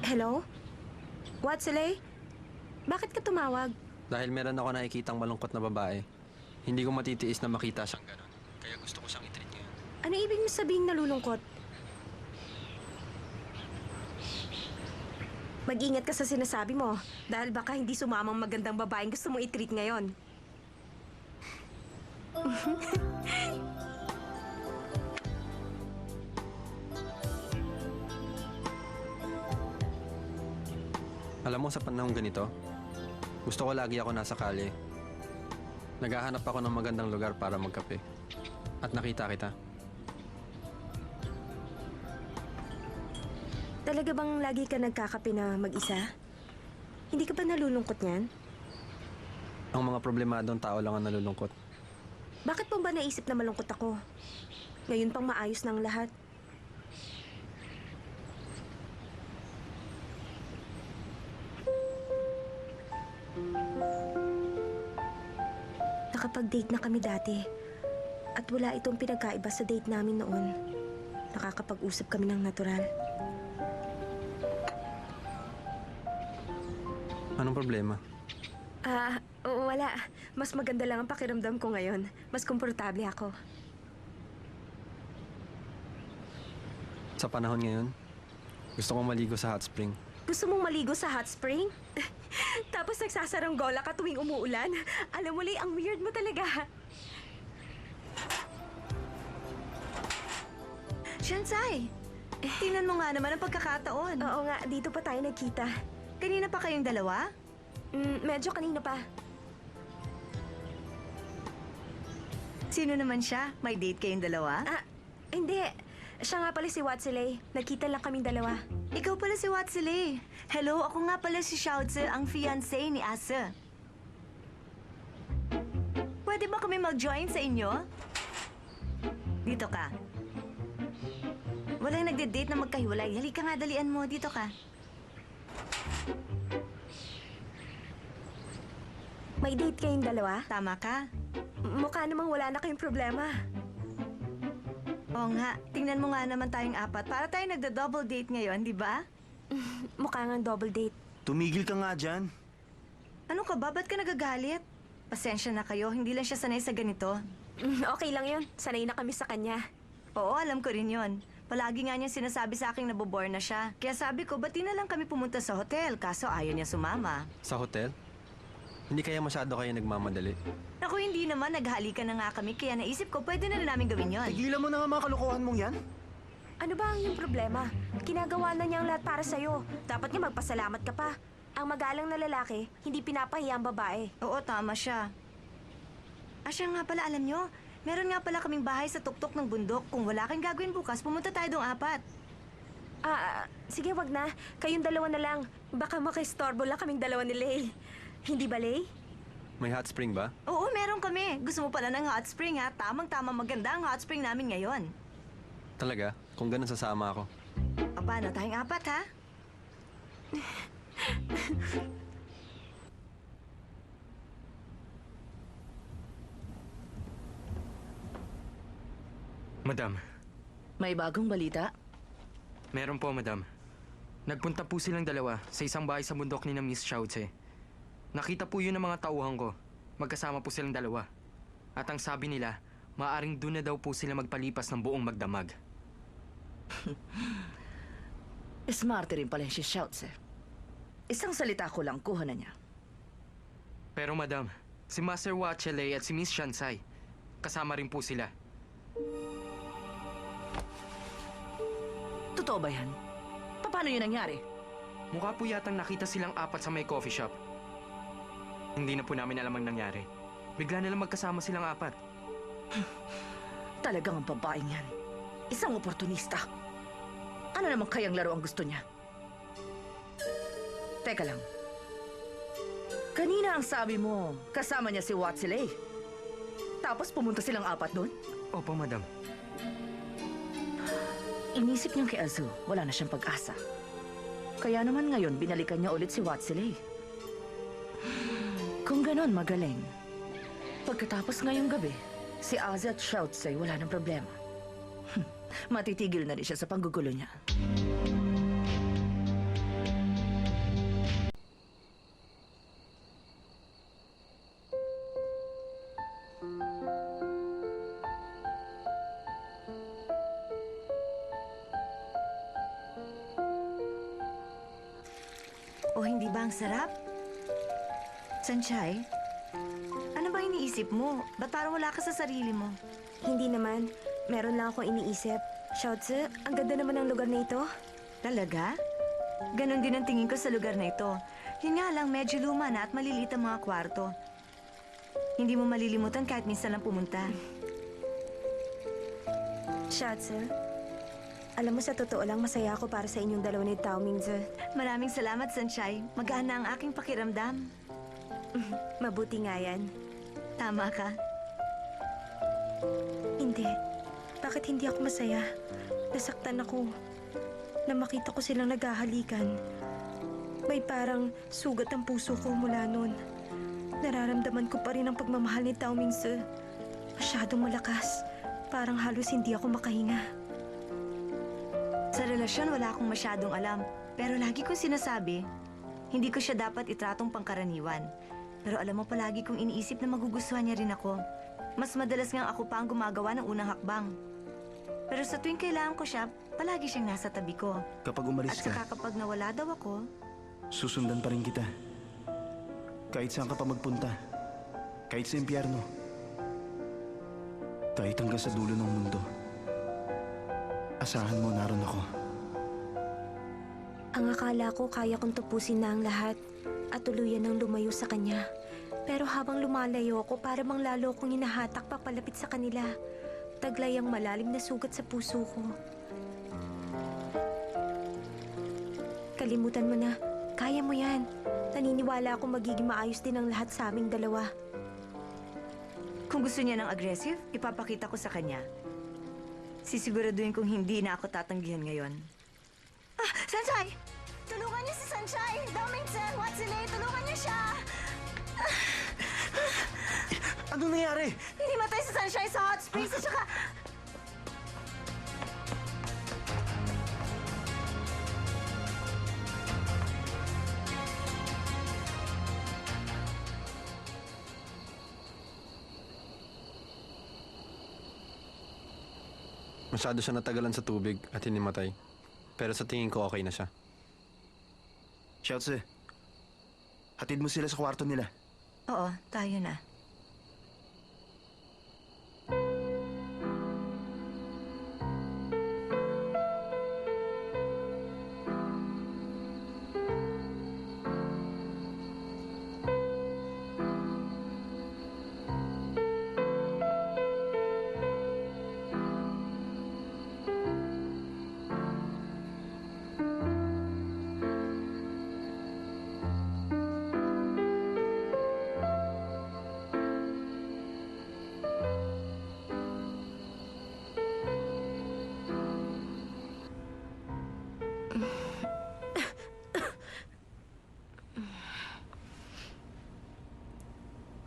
Hello? Watsley? Bakit ka tumawag? Dahil meron ako nakikitang malungkot na babae. Hindi ko matitiis na makita siyang ganon. Kaya gusto ko siyang i-treat ngayon. Ano ibig mo sabihing nalulungkot? Mag-ingat ka sa sinasabi mo dahil baka hindi sumamang magandang babaeng gusto mong i-treat ngayon. Alam mo, sa panahong ganito, gusto ko lagi ako nasa kalye. Naghahanap ako ng magandang lugar para magkape. At nakita kita. Talaga bang lagi ka nagkakape na mag-isa? Hindi ka ba nalulungkot niyan? Ang mga problemadong tao lang ang nalulungkot. Bakit mo ba naisip na malungkot ako? Ngayon pang maayos ng lahat. Nakapag-date na kami dati. At wala itong pinagkaiba sa date namin noon. Nakakapag-usap kami ng natural. Anong problema? Wala. Mas maganda lang ang pakiramdam ko ngayon. Mas komportable ako. Sa panahon ngayon, gusto kong maligo sa hot spring. Gusto mong maligo sa hot spring? Tapos nagsasaranggola ka tuwing umuulan? Alam mo, Lay, ang weird mo talaga. Shansai, tingnan mo nga naman ang pagkakataon. Oo nga, dito pa tayo nagkita. Kanina pa kayong dalawa? Medyo kanina pa. Sino naman siya? May date kayong dalawa? Hindi. Siya nga pala si Watsley. Nagkita lang kaming dalawa. Ikaw pala si Watsley. Hello, ako nga pala si Xiaozi, ang fiancé ni Asa. Pwede ba kami mag-join sa inyo? Dito ka. Walang nagde-date na magkahiwalay. Halika nga, dalian mo. Dito ka. May date kayong dalawa? Tama ka. Mukha namang wala na kayong problema. Oo nga, tingnan mo nga naman tayong apat. Para tayo nagda-double date ngayon, di ba? Mukha nga double date. Tumigil ka nga dyan. Ano ka ba? Ba't ka nagagalit? Pasensya na kayo, hindi lang siya sanay sa ganito. Okay lang yun. Sanay na kami sa kanya. Oo, alam ko rin yon. Palagi nga niya sinasabi sa akin na nabobore na siya. Kaya sabi ko, ba't di na lang kami pumunta sa hotel? Kaso ayaw niya sumama. Sa hotel? Hindi kaya masyado kayo nagmamadali? Naku, hindi naman. Naghalikan na nga kami. Kaya naisip ko, pwede na rin namin gawin yon. Tigilan mo na nga mga kalokohan mong yan. Ano ba ang iyong problema? Ginagawa na niya ang lahat para sa'yo. Dapat nga magpasalamat ka pa. Ang magalang na lalaki, hindi pinapahiya ang babae. Oo, tama siya. Siya nga pala, alam nyo, meron nga pala kaming bahay sa tuktok ng bundok. Kung wala kang gagawin bukas, pumunta tayo doong apat. Sige, wag na. Kayong dalawa na lang. Baka makaistorbo lang kaming dalawa ni Lay. Hindi ba, Lay? May hot spring ba? Oo, meron kami. Gusto mo pala ng hot spring, ha? Tamang-tama maganda ang hot spring namin ngayon. Talaga? Kung ganun, sasama ako. O paano, tayong apat, ha? Madam, May bagong balita? meron po, madam. Nagpunta po silang dalawa sa isang bahay sa bundok ni na Miss Xiaozi. Nakita po yun ng mga tauhan ko. Magkasama po silang dalawa. At ang sabi nila, maaring doon na daw po sila magpalipas ng buong magdamag. Smarte rin pala si Xiaozi. Isang salita ko lang, kuha na niya. Pero madam, si Master Watchelay at si Miss Shansai, kasama rin po sila. Totoo ba yan? Paano yun nangyari? Mukha po yatang nakita silang apat sa may coffee shop. Hindi na po namin alam ang nangyari. Bigla na lang magkasama silang apat. Talagang ang babaeng yan. Isang oportunista. Ano naman kayang laro ang gusto niya? Teka lang. Kanina ang sabi mo, kasama niya si Watsley. Tapos pumunta silang apat doon? Opo, madam. Inisip niyang kay Azu, wala na siyang pag-asa. Kaya naman ngayon, binalikan niya ulit si Watsley. Kung ganon, magaling. Pagkatapos ngayong gabi, si Azu at Xiaozi wala ng problema. Matitigil na rin siya sa panggugulo niya. O hindi ba ang sarap? Sanchay, ano bang iniisip mo? Ba't parang wala ka sa sarili mo? Hindi naman. Meron lang ako iniisip. Xiaozi, ang ganda naman ng lugar na ito. Talaga? Ganon din ang tingin ko sa lugar na ito. Yun nga lang, medyo luma na at maliliit ang mga kwarto. Hindi mo malilimutan kahit minsan lang pumunta. Xiaozi, alam mo sa totoo lang masaya ako para sa inyong dalawa ni Tao Mingzi. Maraming salamat, Sanchay. Magaan na ang aking pakiramdam. Mabuti nga yan. Tama ka. Hindi. Bakit hindi ako masaya? Nasaktan ako. Na makita ko silang naghahalikan. May parang sugat ang puso ko mula noon. Nararamdaman ko pa rin ang pagmamahal ni Tao Mingzi. Masyadong malakas. Parang halos hindi ako makahinga. Sa relasyon, wala akong masyadong alam. Pero lagi kong sinasabi, hindi ko siya dapat itratong pangkaraniwan. Pero alam mo, palagi kong iniisip na magugustuhan niya rin ako. Mas madalas ngang ako pa ang gumagawa ng unang hakbang. Pero sa tuwing kailangan ko siya, palagi siyang nasa tabi ko. Kapag At umalis ka, saka kapag nawala daw ako, susundan pa rin kita. Kahit saan ka pa magpunta. Kahit sa impyerno. Kahit hanggang sa dulo ng mundo. Asahan mo, naroon ako. Ang akala ko kaya kong tupusin na ang lahat at tuluyan ng lumayo sa kanya. Pero habang lumalayo ako, para mang lalo kong hinahatak papalapit sa kanila. Taglay ang malalim na sugat sa puso ko. Kalimutan mo na. Kaya mo yan. Naniniwala akong magiging maayos din ang lahat sa aming dalawa. kung gusto niya ng aggressive, ipapakita ko sa kanya. Sisiguraduhin kong hindi na ako tatanggihan ngayon. Ah, Sanchay! Tulungan niyo si Sanchay! Damingsen! Watsile! Tulungan niyo siya! Anong nangyari? Hinimatay si Sanchay sa hot springs at saka... Masyado siya natagalan sa tubig at hinimatay. Pero sa tingin ko okay na siya. Xiaozi, hatid mo sila sa kwarto nila. Oo, tayo na.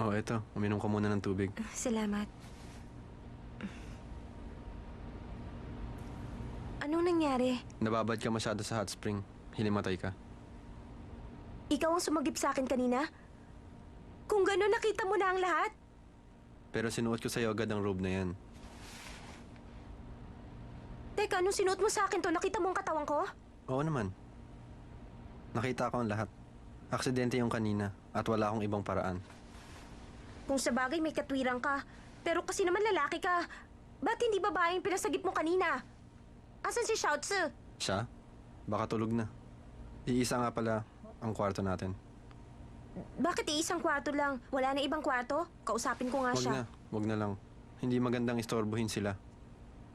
Oh, eto. Uminom ka muna ng tubig. Salamat. Anong nangyari? Nababad ka masyado sa hot spring. Hinimatay ka. Ikaw ang sumagip sa akin kanina? Kung gano'n, nakita mo na ang lahat? Pero sinuot ko sa'yo agad ang robe na yan. Teka, anong sinuot mo sa akin to? Nakita mo ang katawan ko? Oo naman. Nakita ko ang lahat. Aksidente yung kanina at wala akong ibang paraan. Kung sa bagay may katwirang ka. Pero kasi naman lalaki ka. Ba't hindi babae yung pinasagip mo kanina? Asan si Xiaozi? Siya? Baka tulog na. Iisa nga pala ang kwarto natin. Bakit iisang kwarto lang? Wala na ibang kwarto? Kausapin ko nga Wag siya. na. Wag na lang. Hindi magandang istorbohin sila.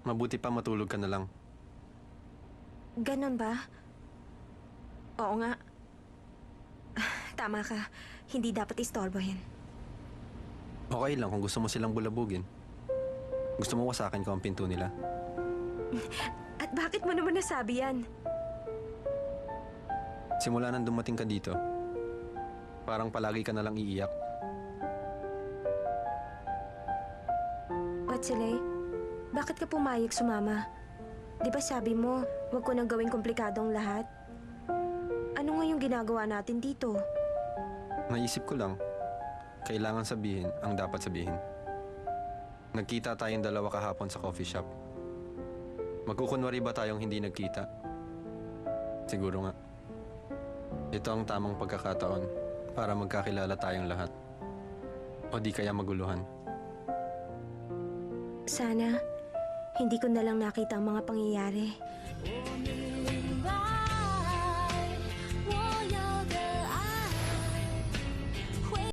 Mabuti pa matulog ka na lang. Ganon ba? Oo nga. Tama ka. Hindi dapat istorbohin. Okay lang kung gusto mo silang bulabugin. Gusto mo wasakin ko ang pinto nila. At bakit mo naman nasabi yan? Simula nang dumating ka dito, parang palagi ka na lang iiyak. Watsile, bakit ka pumayag sumama? Di ba sabi mo, huwag ko nang gawing komplikado ang lahat? Ano nga yung ginagawa natin dito? Naisip ko lang, kailangan sabihin ang dapat sabihin. Nagkita tayong dalawa kahapon sa coffee shop. Magkukunwari ba tayong hindi nagkita? Siguro nga. Ito ang tamang pagkakataon para magkakilala tayong lahat. O di kaya maguluhan. Sana, hindi ko na lang nakita ang mga pangyayari.